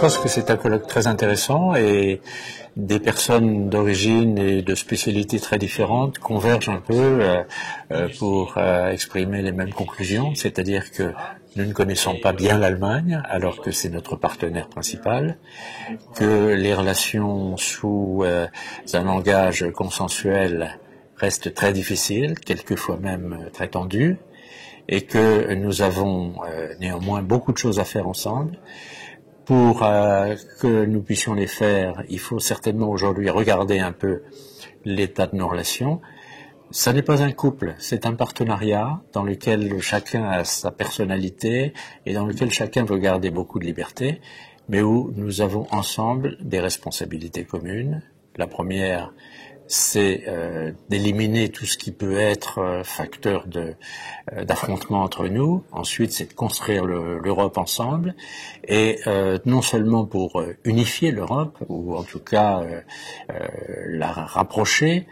pense que c'est un colloque très intéressant et des personnes d'origine et de spécialités très différentes convergent un peu pour exprimer les mêmes conclusions, c'est-à-dire que nous ne connaissons pas bien l'Allemagne alors que c'est notre partenaire principal, que les relations sous un langage consensuel restent très difficiles, quelquefois même très tendues, et que nous avons néanmoins beaucoup de choses à faire ensemble. Pour que nous puissions les faire, il faut certainement aujourd'hui regarder un peu l'état de nos relations. Ça n'est pas un couple, c'est un partenariat dans lequel chacun a sa personnalité et dans lequel chacun veut garder beaucoup de liberté, mais où nous avons ensemble des responsabilités communes. La première, c'est d'éliminer tout ce qui peut être facteur d'affrontement entre nous. Ensuite, c'est de construire l'Europe ensemble, et non seulement pour unifier l'Europe, ou en tout cas la rapprocher,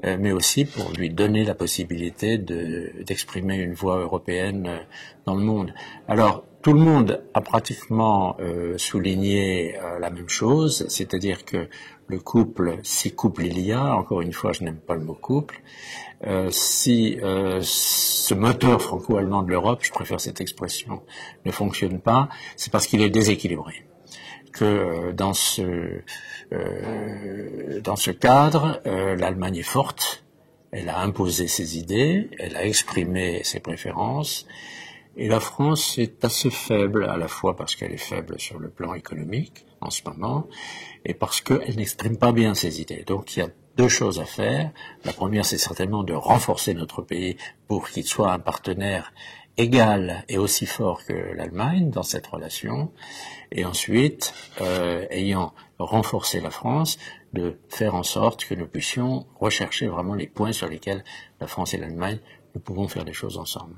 mais aussi pour lui donner la possibilité d'exprimer une voix européenne dans le monde. Alors, tout le monde a pratiquement souligné la même chose, c'est-à-dire que le couple, si couple il y a, encore une fois je n'aime pas le mot couple, si ce moteur franco-allemand de l'Europe, je préfère cette expression, ne fonctionne pas, c'est parce qu'il est déséquilibré. Que dans ce cadre, l'Allemagne est forte, elle a imposé ses idées, elle a exprimé ses préférences, et la France est assez faible, à la fois parce qu'elle est faible sur le plan économique en ce moment, et parce qu'elle n'exprime pas bien ses idées. Donc il y a deux choses à faire. La première, c'est certainement de renforcer notre pays pour qu'il soit un partenaire égal et aussi fort que l'Allemagne dans cette relation. Et ensuite, ayant renforcé la France, de faire en sorte que nous puissions rechercher vraiment les points sur lesquels la France et l'Allemagne, nous pouvons faire des choses ensemble.